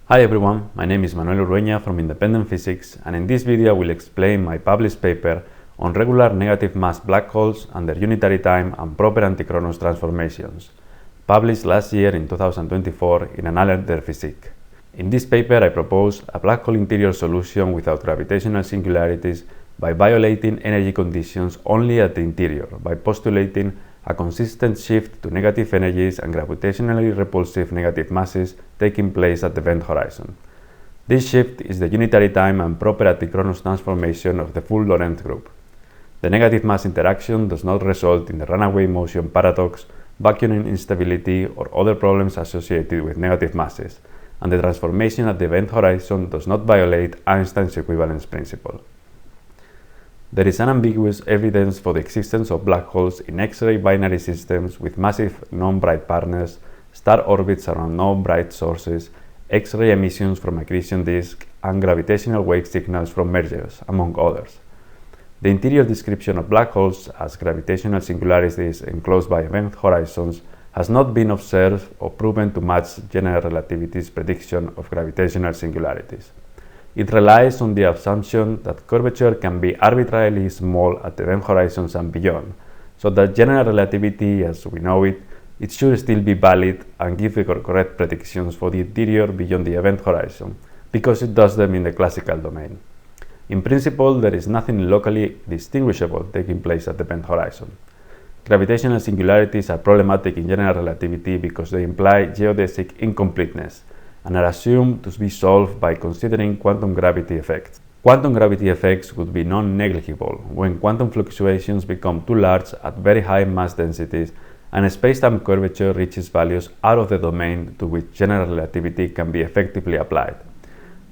Hi everyone, my name is Manuel Urueña from Independent Physics, and in this video I will explain my published paper on regular negative mass black holes under unitary time and proper antichronous transformations, published last year in 2024 in Annales der Physik. In this paper I propose a black hole interior solution without gravitational singularities by violating energy conditions only at the interior, by postulating a consistent shift to negative energies and gravitationally repulsive negative masses taking place at the event horizon. This shift is the unitary time and proper antichronous transformation of the full Lorentz group. The negative mass interaction does not result in the runaway motion paradox, vacuum instability, or other problems associated with negative masses, and the transformation at the event horizon does not violate Einstein's equivalence principle. There is unambiguous evidence for the existence of black holes in X-ray binary systems with massive non-bright partners, star orbits around non-bright sources, X-ray emissions from accretion disk, and gravitational wave signals from mergers, among others. The interior description of black holes as gravitational singularities enclosed by event horizons has not been observed or proven to match general relativity's prediction of gravitational singularities. It relies on the assumption that curvature can be arbitrarily small at event horizons and beyond, so that general relativity as we know it should still be valid and give the correct predictions for the interior beyond the event horizon, because it does them in the classical domain. In principle, there is nothing locally distinguishable taking place at the event horizon. Gravitational singularities are problematic in general relativity because they imply geodesic incompleteness, and are assumed to be solved by considering quantum gravity effects. Quantum gravity effects would be non-negligible when quantum fluctuations become too large at very high mass densities and spacetime curvature reaches values out of the domain to which general relativity can be effectively applied.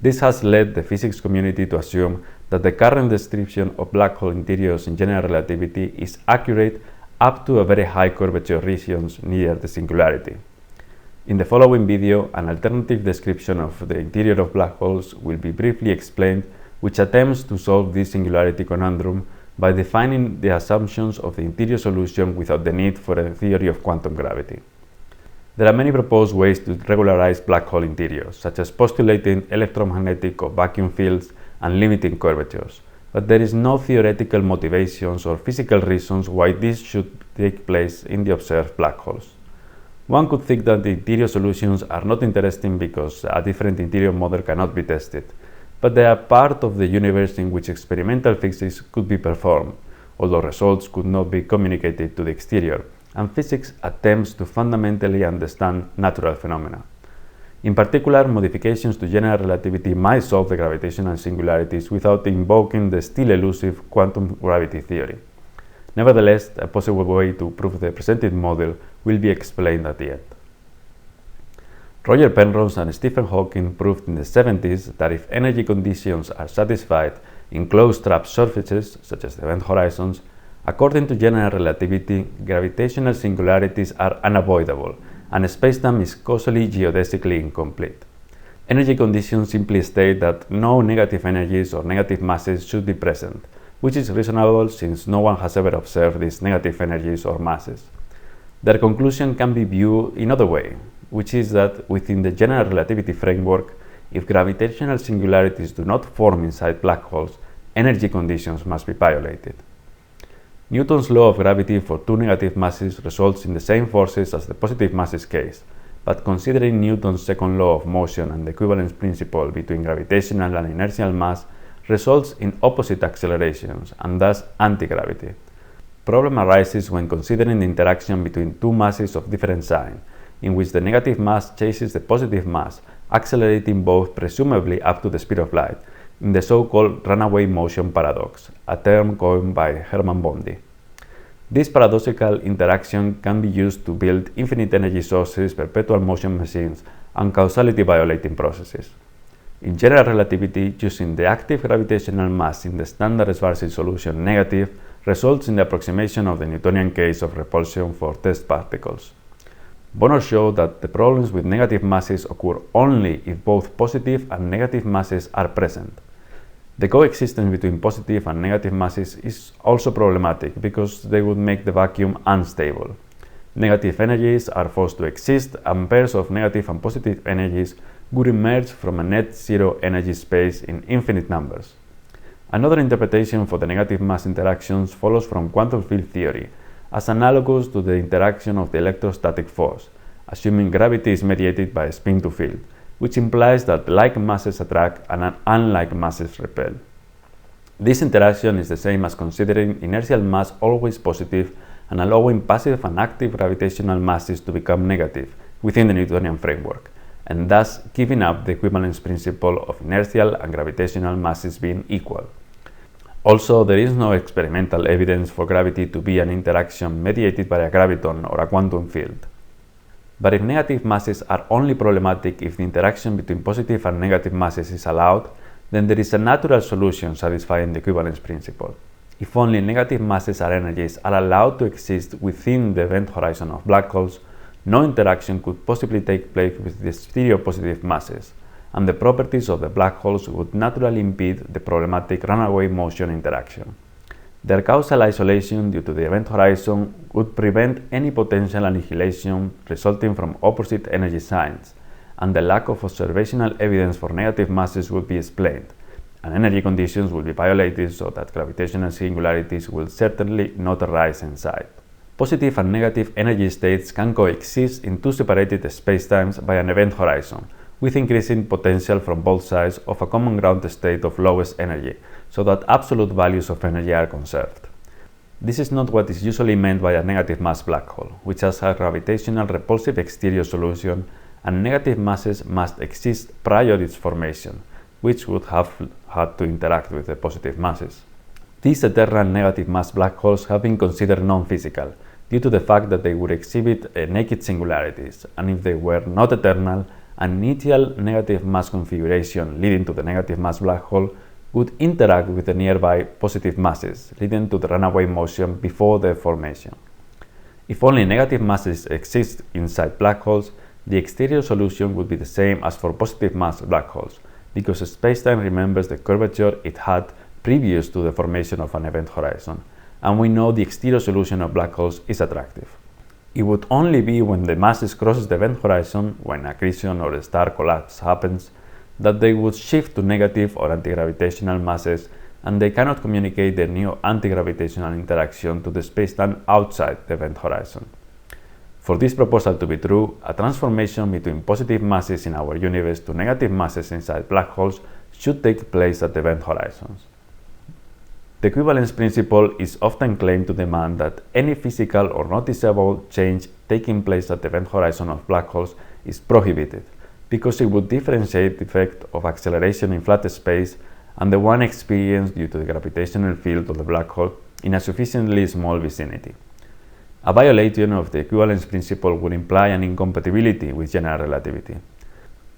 This has led the physics community to assume that the current description of black hole interiors in general relativity is accurate up to a very high curvature regions near the singularity. In the following video, an alternative description of the interior of black holes will be briefly explained, which attempts to solve this singularity conundrum by defining the assumptions of the interior solution without the need for a theory of quantum gravity. There are many proposed ways to regularize black hole interiors, such as postulating electromagnetic or vacuum fields and limiting curvatures, but there is no theoretical motivations or physical reasons why this should take place in the observed black holes. One could think that the interior solutions are not interesting because a different interior model cannot be tested, but they are part of the universe in which experimental physics could be performed, although results could not be communicated to the exterior, and physics attempts to fundamentally understand natural phenomena. In particular, modifications to general relativity might solve the gravitational singularities without invoking the still elusive quantum gravity theory. Nevertheless, a possible way to prove the presented model will be explained at the end. Roger Penrose and Stephen Hawking proved in the 70s that if energy conditions are satisfied in closed trap surfaces, such as the event horizons, according to general relativity, gravitational singularities are unavoidable, and spacetime is causally geodesically incomplete. Energy conditions simply state that no negative energies or negative masses should be present, which is reasonable since no one has ever observed these negative energies or masses. Their conclusion can be viewed in another way, which is that within the general relativity framework, if gravitational singularities do not form inside black holes, energy conditions must be violated. Newton's law of gravity for two negative masses results in the same forces as the positive masses case, but considering Newton's second law of motion and the equivalence principle between gravitational and inertial mass results in opposite accelerations and thus antigravity. Problem arises when considering the interaction between two masses of different sign, in which the negative mass chases the positive mass, accelerating both presumably up to the speed of light, in the so-called runaway motion paradox, a term coined by Hermann Bondi. This paradoxical interaction can be used to build infinite energy sources, perpetual motion machines, and causality violating processes. In general relativity, choosing the active gravitational mass in the standard Schwarzschild solution negative results in the approximation of the Newtonian case of repulsion for test particles. Bonner showed that the problems with negative masses occur only if both positive and negative masses are present. The coexistence between positive and negative masses is also problematic because they would make the vacuum unstable. Negative energies are forced to exist, and pairs of negative and positive energies would emerge from a net zero energy space in infinite numbers. Another interpretation for the negative mass interactions follows from quantum field theory, as analogous to the interaction of the electrostatic force, assuming gravity is mediated by a spin to field, which implies that like masses attract and unlike masses repel. This interaction is the same as considering inertial mass always positive and allowing passive and active gravitational masses to become negative within the Newtonian framework, and thus giving up the equivalence principle of inertial and gravitational masses being equal. Also, there is no experimental evidence for gravity to be an interaction mediated by a graviton or a quantum field. But if negative masses are only problematic if the interaction between positive and negative masses is allowed, then there is a natural solution satisfying the equivalence principle. If only negative masses or energies are allowed to exist within the event horizon of black holes, no interaction could possibly take place with the stereopositive masses, and the properties of the black holes would naturally impede the problematic runaway motion interaction. Their causal isolation due to the event horizon would prevent any potential annihilation resulting from opposite energy signs, and the lack of observational evidence for negative masses would be explained, and energy conditions will be violated so that gravitational singularities will certainly not arise inside. Positive and negative energy states can coexist in two separated spacetimes by an event horizon, with increasing potential from both sides of a common ground state of lowest energy, so that absolute values of energy are conserved. This is not what is usually meant by a negative mass black hole, which has a gravitational repulsive exterior solution, and negative masses must exist prior to its formation, which would have had to interact with the positive masses. These eternal negative mass black holes have been considered non-physical, due to the fact that they would exhibit naked singularities, and if they were not eternal, an initial negative mass configuration leading to the negative mass black hole would interact with the nearby positive masses, leading to the runaway motion before their formation. If only negative masses exist inside black holes, the exterior solution would be the same as for positive mass black holes, because spacetime remembers the curvature it had previous to the formation of an event horizon, and we know the exterior solution of black holes is attractive. It would only be when the masses crosses the event horizon, when accretion or a star collapse happens, that they would shift to negative or antigravitational masses, and they cannot communicate their new antigravitational interaction to the spacetime outside the event horizon. For this proposal to be true, a transformation between positive masses in our universe to negative masses inside black holes should take place at the event horizons. The equivalence principle is often claimed to demand that any physical or noticeable change taking place at the event horizon of black holes is prohibited, because it would differentiate the effect of acceleration in flat space and the one experienced due to the gravitational field of the black hole in a sufficiently small vicinity. A violation of the equivalence principle would imply an incompatibility with general relativity.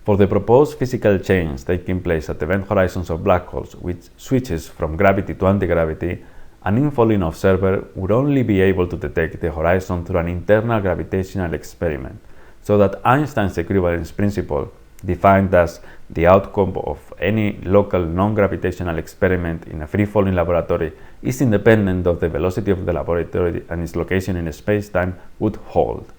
For the proposed physical change taking place at the event horizons of black holes, which switches from gravity to antigravity, an infalling observer would only be able to detect the horizon through an internal gravitational experiment, so that Einstein's equivalence principle, defined as the outcome of any local non-gravitational experiment in a free-falling laboratory, is independent of the velocity of the laboratory and its location in space-time, would hold.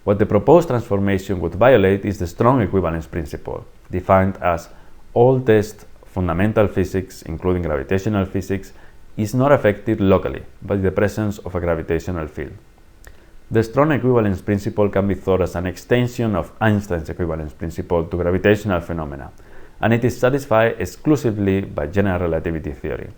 What the proposed transformation would violate is the strong equivalence principle, defined as all test fundamental physics, including gravitational physics, is not affected locally by the presence of a gravitational field. The strong equivalence principle can be thought as an extension of Einstein's equivalence principle to gravitational phenomena, and it is satisfied exclusively by general relativity theory.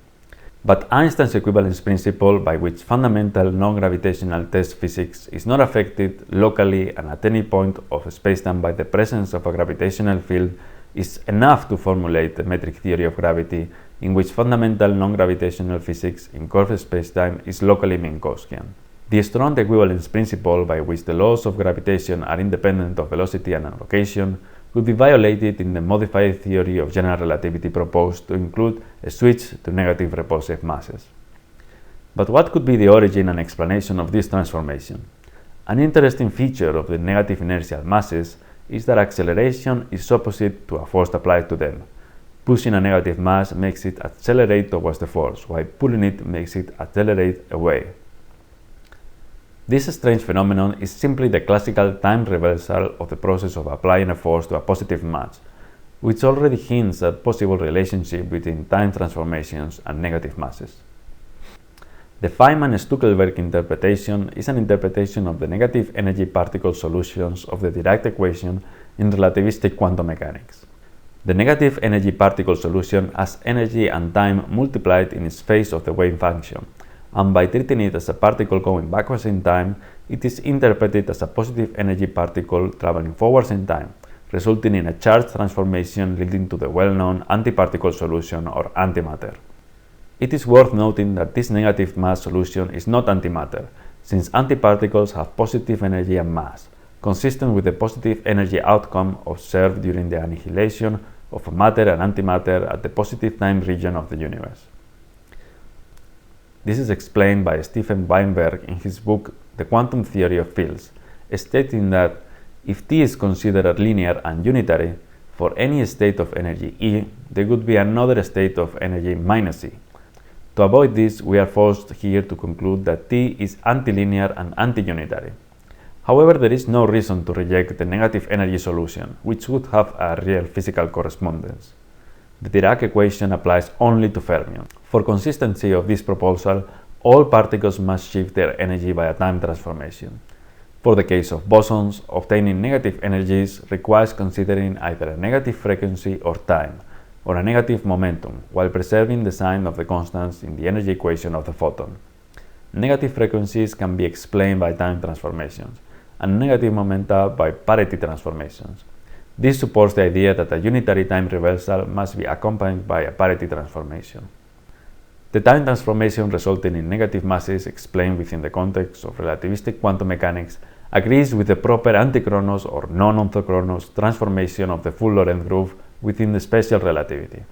But Einstein's equivalence principle, by which fundamental non-gravitational test physics is not affected locally and at any point of spacetime by the presence of a gravitational field, is enough to formulate the metric theory of gravity, in which fundamental non-gravitational physics in curved spacetime is locally Minkowskian. The strong equivalence principle, by which the laws of gravitation are independent of velocity and location, would be violated in the modified theory of general relativity proposed to include a switch to negative repulsive masses. But what could be the origin and explanation of this transformation? An interesting feature of the negative inertial masses is that acceleration is opposite to a force applied to them. Pushing a negative mass makes it accelerate towards the force, while pulling it makes it accelerate away. This strange phenomenon is simply the classical time reversal of the process of applying a force to a positive mass, which already hints at possible relationship between time transformations and negative masses. The Feynman-Stuckelberg interpretation is an interpretation of the negative energy particle solutions of the Dirac equation in relativistic quantum mechanics. The negative energy particle solution has energy and time multiplied in its phase of the wave function, and by treating it as a particle going backwards in time, it is interpreted as a positive energy particle traveling forwards in time, resulting in a charge transformation leading to the well-known antiparticle solution or antimatter. It is worth noting that this negative mass solution is not antimatter, since antiparticles have positive energy and mass, consistent with the positive energy outcome observed during the annihilation of matter and antimatter at the positive time region of the universe. This is explained by Stephen Weinberg in his book The Quantum Theory of Fields, stating that if T is considered linear and unitary, for any state of energy E, there would be another state of energy minus E. To avoid this, we are forced here to conclude that T is antilinear and anti-unitary. However, there is no reason to reject the negative energy solution, which would have a real physical correspondence. The Dirac equation applies only to fermions. For consistency of this proposal, all particles must shift their energy by a time transformation. For the case of bosons, obtaining negative energies requires considering either a negative frequency or time, or a negative momentum, while preserving the sign of the constants in the energy equation of the photon. Negative frequencies can be explained by time transformations, and negative momenta by parity transformations. This supports the idea that a unitary time reversal must be accompanied by a parity transformation. The time transformation resulting in negative masses explained within the context of relativistic quantum mechanics agrees with the proper antichronous or non-orthochronous transformation of the full Lorentz group within the special relativity.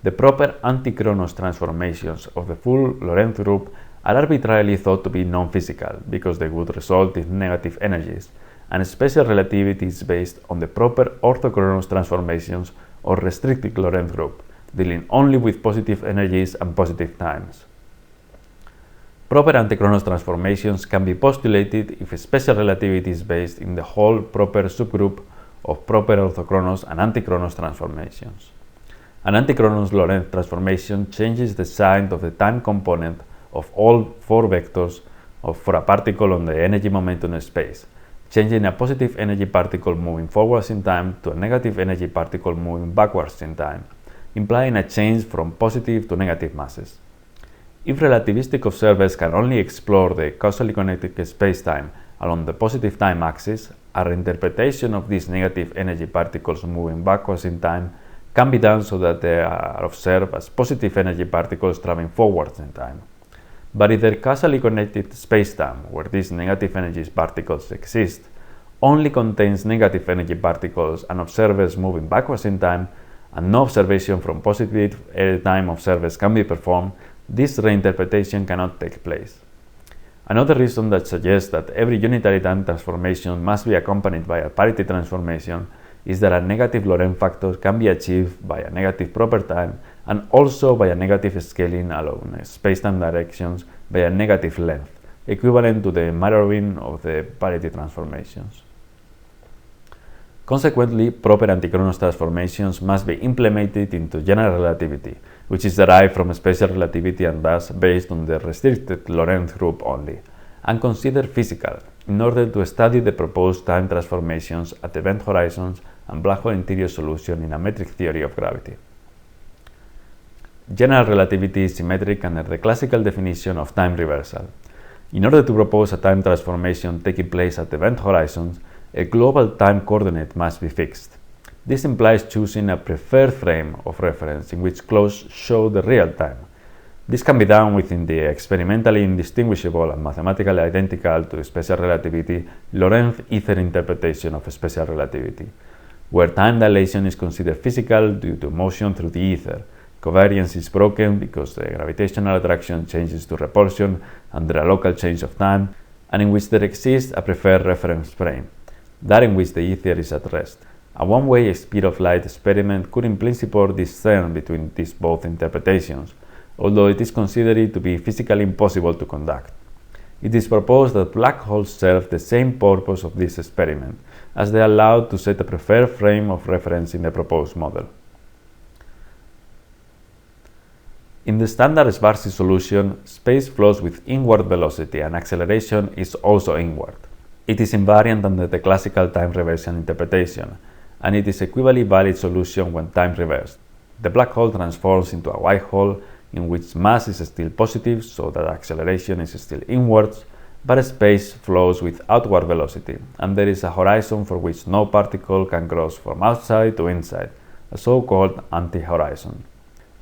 The proper antichronous transformations of the full Lorentz group are arbitrarily thought to be non-physical because they would result in negative energies, and special relativity is based on the proper orthochronous transformations or restricted Lorentz group, dealing only with positive energies and positive times. Proper antichronous transformations can be postulated if special relativity is based in the whole proper subgroup of proper orthochronous and antichronous transformations. An antichronous Lorentz transformation changes the sign of the time component of all four vectors for a particle on the energy momentum space, changing a positive energy particle moving forwards in time to a negative energy particle moving backwards in time, implying a change from positive to negative masses. If relativistic observers can only explore the causally connected spacetime along the positive time axis, our interpretation of these negative energy particles moving backwards in time can be done so that they are observed as positive energy particles traveling forwards in time. But if the causally connected spacetime, where these negative energy particles exist, only contains negative energy particles and observers moving backwards in time, and no observation from positive time observers can be performed, this reinterpretation cannot take place. Another reason that suggests that every unitary time transformation must be accompanied by a parity transformation is that a negative Lorentz factor can be achieved by a negative proper time and also by a negative scaling along spacetime directions by a negative length, equivalent to the mirroring of the parity transformations. Consequently, proper antichronous transformations must be implemented into general relativity, which is derived from special relativity and thus based on the restricted Lorentz group only, and considered physical, in order to study the proposed time transformations at event horizons and black hole interior solution in a metric theory of gravity. General relativity is symmetric under the classical definition of time reversal. In order to propose a time transformation taking place at event horizons, a global time coordinate must be fixed. This implies choosing a preferred frame of reference in which clocks show the real time. This can be done within the experimentally indistinguishable and mathematically identical to special relativity Lorentz ether interpretation of special relativity, where time dilation is considered physical due to motion through the ether. Covariance is broken because the gravitational attraction changes to repulsion under a local change of time, and in which there exists a preferred reference frame, that in which the ether is at rest. A one-way speed of light experiment could in principle discern between these both interpretations, although it is considered to be physically impossible to conduct. It is proposed that black holes serve the same purpose of this experiment, as they are allowed to set a preferred frame of reference in the proposed model. In the standard Schwarzschild solution, space flows with inward velocity and acceleration is also inward. It is invariant under the classical time reversion interpretation, and it is an equally valid solution when time reversed. The black hole transforms into a white hole in which mass is still positive, so that acceleration is still inwards, but space flows with outward velocity, and there is a horizon for which no particle can cross from outside to inside, a so-called anti-horizon.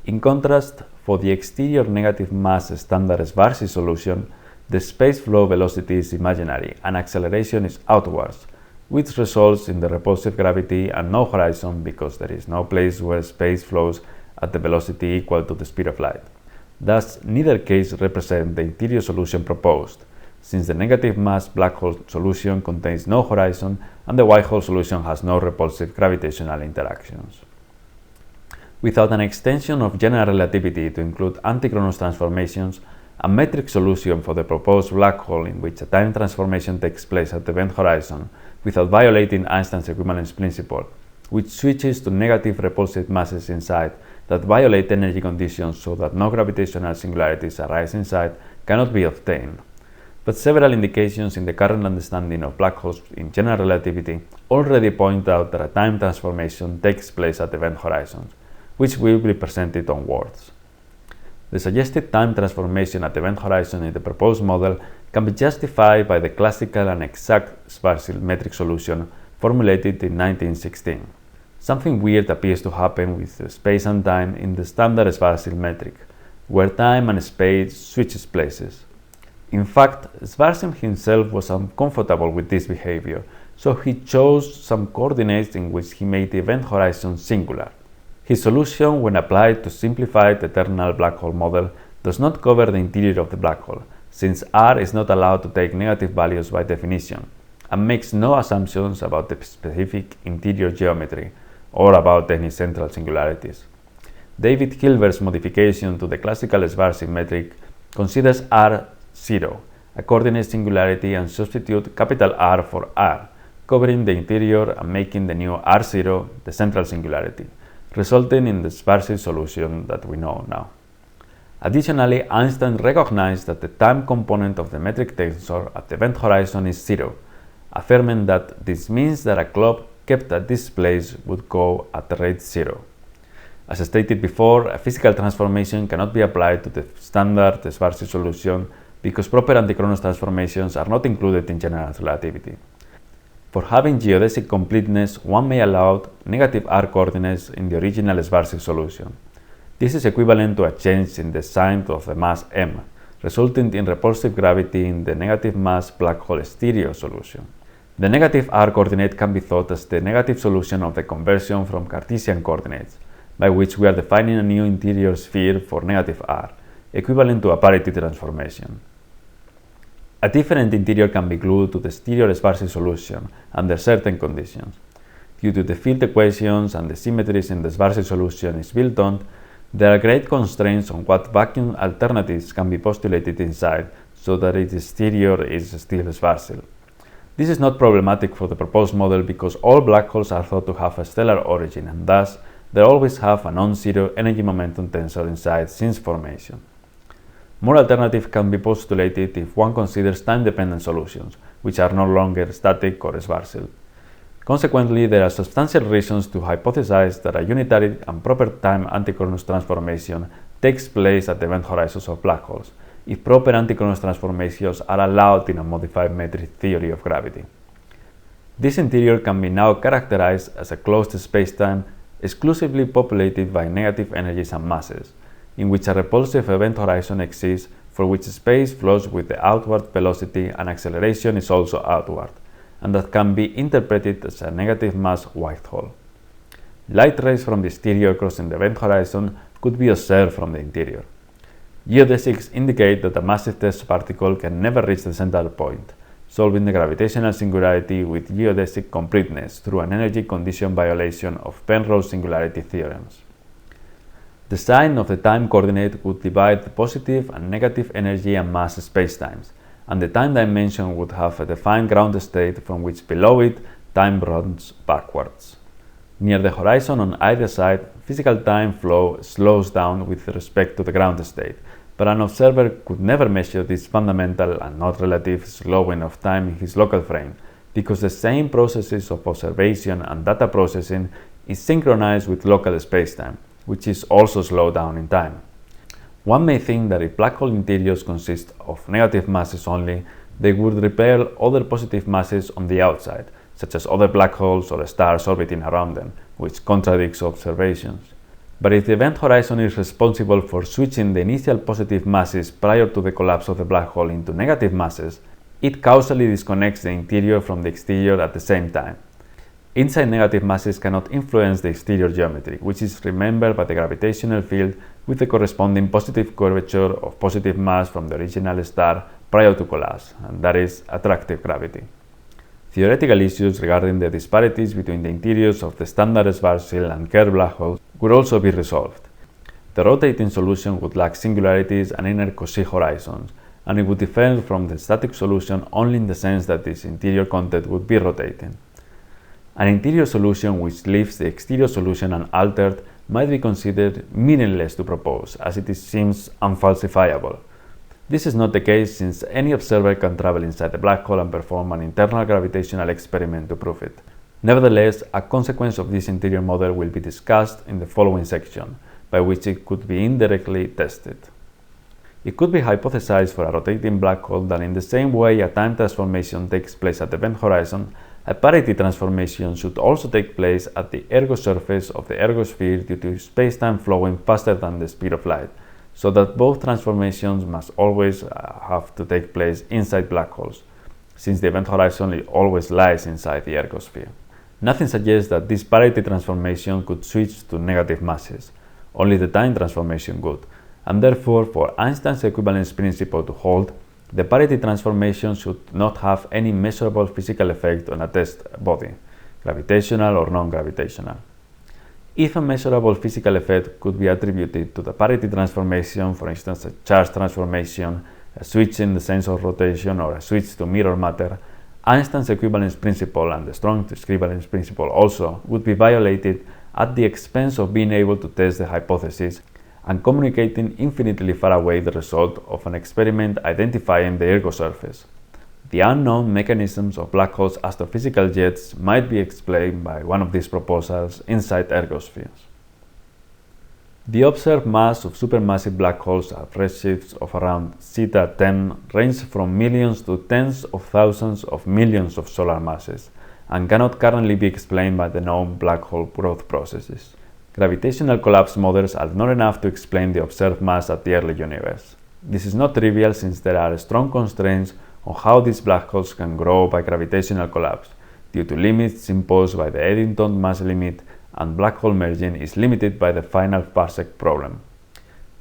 In contrast, for the exterior negative mass standard Schwarzschild solution, the space flow velocity is imaginary and acceleration is outwards, which results in the repulsive gravity and no horizon because there is no place where space flows at the velocity equal to the speed of light. Thus, neither case represents the interior solution proposed, since the negative mass black hole solution contains no horizon and the white hole solution has no repulsive gravitational interactions. Without an extension of general relativity to include antichronous transformations, a metric solution for the proposed black hole in which a time transformation takes place at the event horizon without violating Einstein's equivalence principle, which switches to negative repulsive masses inside that violate energy conditions so that no gravitational singularities arise inside, cannot be obtained. But several indications in the current understanding of black holes in general relativity already point out that a time transformation takes place at event horizons, which will be presented onwards. The suggested time transformation at event horizon in the proposed model can be justified by the classical and exact Schwarzschild metric solution formulated in 1916. Something weird appears to happen with space and time in the standard Schwarzschild metric, where time and space switches places. In fact, Schwarzschild himself was uncomfortable with this behavior, so he chose some coordinates in which he made the event horizon singular. His solution, when applied to simplified eternal black hole model, does not cover the interior of the black hole, since R is not allowed to take negative values by definition, and makes no assumptions about the specific interior geometry or about any central singularities. David Hilbert's modification to the classical Schwarzschild metric considers R 0, a coordinate singularity, and substitute capital R for R, covering the interior and making the new R0 the central singularity, resulting in the Schwarzschild solution that we know now. Additionally, Einstein recognized that the time component of the metric tensor at the event horizon is 0, affirming that this means that a clock kept at this place would go at the rate 0. As stated before, a physical transformation cannot be applied to the standard Schwarzschild solution because proper antichronous transformations are not included in general relativity. For having geodesic completeness, one may allow negative r coordinates in the original Schwarzschild solution. This is equivalent to a change in the sign of the mass m, resulting in repulsive gravity in the negative mass black hole stereo solution. The negative r coordinate can be thought as the negative solution of the conversion from Cartesian coordinates, by which we are defining a new interior sphere for negative r, equivalent to a parity transformation. A different interior can be glued to the stereo Schwarzschild solution under certain conditions. Due to the field equations and the symmetries in the Schwarzschild solution is built on, there are great constraints on what vacuum alternatives can be postulated inside so that its exterior is still Schwarzschild. This is not problematic for the proposed model because all black holes are thought to have a stellar origin and thus they always have a non-zero energy momentum tensor inside since formation. More alternatives can be postulated if one considers time-dependent solutions, which are no longer static or Schwarzschild. Consequently, there are substantial reasons to hypothesize that a unitary and proper time antichronous transformation takes place at the event horizons of black holes, if proper antichronous transformations are allowed in a modified metric theory of gravity. This interior can be now characterized as a closed spacetime exclusively populated by negative energies and masses, in which a repulsive event horizon exists for which space flows with the outward velocity and acceleration is also outward, and that can be interpreted as a negative mass white hole. Light rays from the exterior crossing the event horizon could be observed from the interior. Geodesics indicate that a massive test particle can never reach the central point, solving the gravitational singularity with geodesic completeness through an energy condition violation of Penrose singularity theorems. The sign of the time coordinate would divide the positive and negative energy and mass spacetimes, and the time dimension would have a defined ground state from which below it time runs backwards. Near the horizon on either side, physical time flow slows down with respect to the ground state, but an observer could never measure this fundamental and not relative slowing of time in his local frame, because the same processes of observation and data processing is synchronized with local spacetime, which is also slowed down in time. One may think that if black hole interiors consist of negative masses only, they would repel other positive masses on the outside, such as other black holes or stars orbiting around them, which contradicts observations. But if the event horizon is responsible for switching the initial positive masses prior to the collapse of the black hole into negative masses, it causally disconnects the interior from the exterior at the same time. Inside negative masses cannot influence the exterior geometry, which is remembered by the gravitational field with the corresponding positive curvature of positive mass from the original star prior to collapse, and that is attractive gravity. Theoretical issues regarding the disparities between the interiors of the standard Schwarzschild and Kerr black holes would also be resolved. The rotating solution would lack singularities and inner Cauchy horizons, and it would differ from the static solution only in the sense that its interior content would be rotating. An interior solution which leaves the exterior solution unaltered might be considered meaningless to propose, as it seems unfalsifiable. This is not the case, since any observer can travel inside the black hole and perform an internal gravitational experiment to prove it. Nevertheless, a consequence of this interior model will be discussed in the following section, by which it could be indirectly tested. It could be hypothesized for a rotating black hole that in the same way a time transformation takes place at the event horizon, a parity transformation should also take place at the ergo surface of the ergosphere due to spacetime flowing faster than the speed of light, so that both transformations must always have to take place inside black holes, since the event horizon always lies inside the ergosphere. Nothing suggests that this parity transformation could switch to negative masses, only the time transformation could, and therefore for Einstein's equivalence principle to hold, the parity transformation should not have any measurable physical effect on a test body, gravitational or non-gravitational. If a measurable physical effect could be attributed to the parity transformation, for instance a charge transformation, a switch in the sense of rotation, or a switch to mirror matter, Einstein's equivalence principle and the strong equivalence principle also would be violated at the expense of being able to test the hypothesis and communicating infinitely far away the result of an experiment identifying the ergo surface. The unknown mechanisms of black holes' astrophysical jets might be explained by one of these proposals inside ergospheres. The observed mass of supermassive black holes at redshifts of around zeta 10 range from millions to tens of thousands of millions of solar masses, and cannot currently be explained by the known black hole growth processes. Gravitational collapse models are not enough to explain the observed mass at the early universe. This is not trivial, since there are strong constraints on how these black holes can grow by gravitational collapse, due to limits imposed by the Eddington mass limit, and black hole merging is limited by the final parsec problem.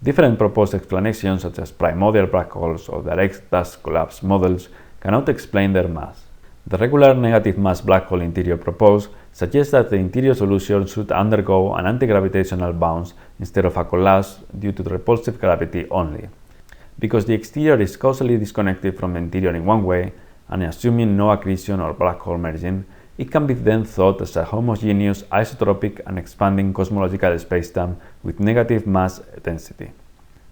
Different proposed explanations, such as primordial black holes or direct dust collapse models, cannot explain their mass. The regular negative mass black hole interior proposed suggests that the interior solution should undergo an antigravitational bounce instead of a collapse due to repulsive gravity only. Because the exterior is causally disconnected from the interior in one way, and assuming no accretion or black hole merging, it can be then thought as a homogeneous, isotropic and expanding cosmological spacetime with negative mass density.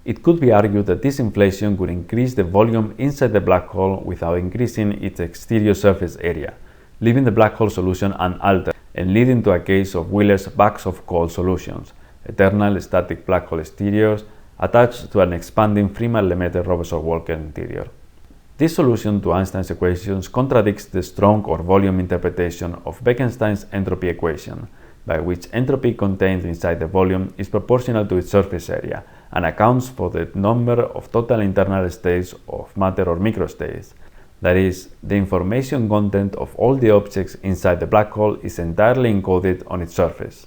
It could be argued that this inflation could increase the volume inside the black hole without increasing its exterior surface area, leaving the black hole solution unaltered and leading to a case of Wheeler's bags of cold solutions, eternal static black hole exteriors attached to an expanding Freeman-Lemaitre-Robertson-Walker interior. This solution to Einstein's equations contradicts the strong or volume interpretation of Bekenstein's entropy equation, by which entropy contained inside the volume is proportional to its surface area and accounts for the number of total internal states of matter or microstates. That is, the information content of all the objects inside the black hole is entirely encoded on its surface.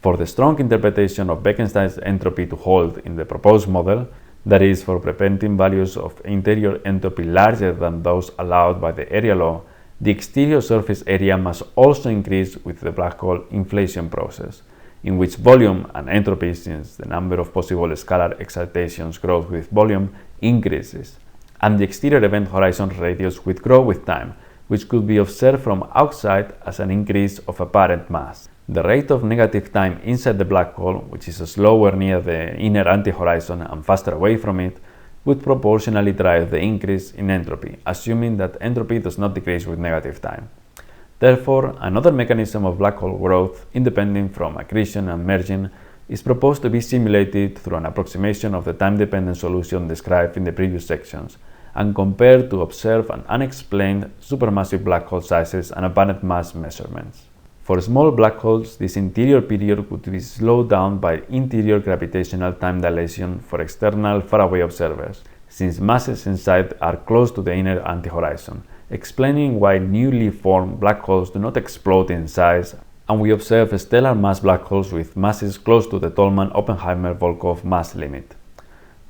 For the strong interpretation of Bekenstein's entropy to hold in the proposed model, that is, for preventing values of interior entropy larger than those allowed by the area law, the exterior surface area must also increase with the black hole inflation process, in which volume and entropy, since the number of possible scalar excitations grows with volume, increases, and the exterior event horizon radius would grow with time, which could be observed from outside as an increase of apparent mass. The rate of negative time inside the black hole, which is slower near the inner anti-horizon and faster away from it, would proportionally drive the increase in entropy, assuming that entropy does not decrease with negative time. Therefore, another mechanism of black hole growth, independent from accretion and merging, is proposed to be simulated through an approximation of the time-dependent solution described in the previous sections, and compared to observe an unexplained supermassive black hole sizes and apparent mass measurements. For small black holes, this interior period would be slowed down by interior gravitational time dilation for external faraway observers, since masses inside are close to the inner anti-horizon, explaining why newly formed black holes do not explode in size, and we observe stellar mass black holes with masses close to the Tolman-Oppenheimer-Volkov mass limit.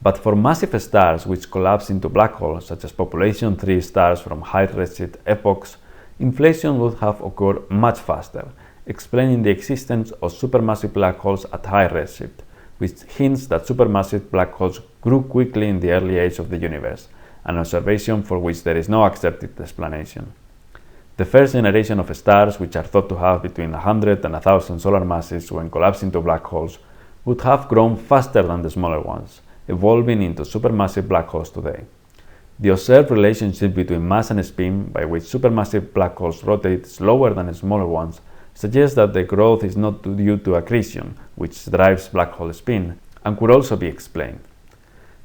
But for massive stars which collapse into black holes, such as population 3 stars from high redshift epochs, inflation would have occurred much faster, explaining the existence of supermassive black holes at high redshift, which hints that supermassive black holes grew quickly in the early age of the universe, an observation for which there is no accepted explanation. The first generation of stars, which are thought to have between 100 and 1000 solar masses when collapsed into black holes, would have grown faster than the smaller ones, evolving into supermassive black holes today. The observed relationship between mass and spin, by which supermassive black holes rotate slower than smaller ones, suggests that the growth is not due to accretion, which drives black hole spin, and could also be explained.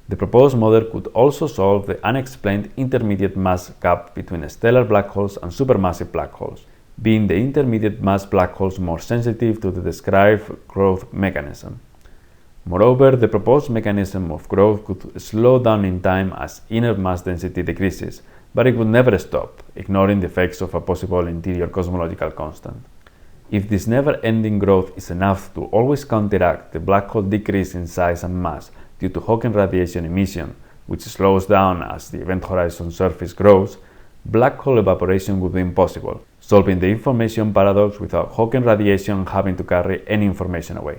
The proposed model could also solve the unexplained intermediate mass gap between stellar black holes and supermassive black holes, being the intermediate mass black holes more sensitive to the described growth mechanism. Moreover, the proposed mechanism of growth could slow down in time as inner mass density decreases, but it would never stop, ignoring the effects of a possible interior cosmological constant. If this never-ending growth is enough to always counteract the black hole decrease in size and mass due to Hawking radiation emission, which slows down as the event horizon surface grows, black hole evaporation would be impossible, solving the information paradox without Hawking radiation having to carry any information away.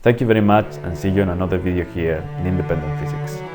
Thank you very much, and see you in another video here in Independent Physics.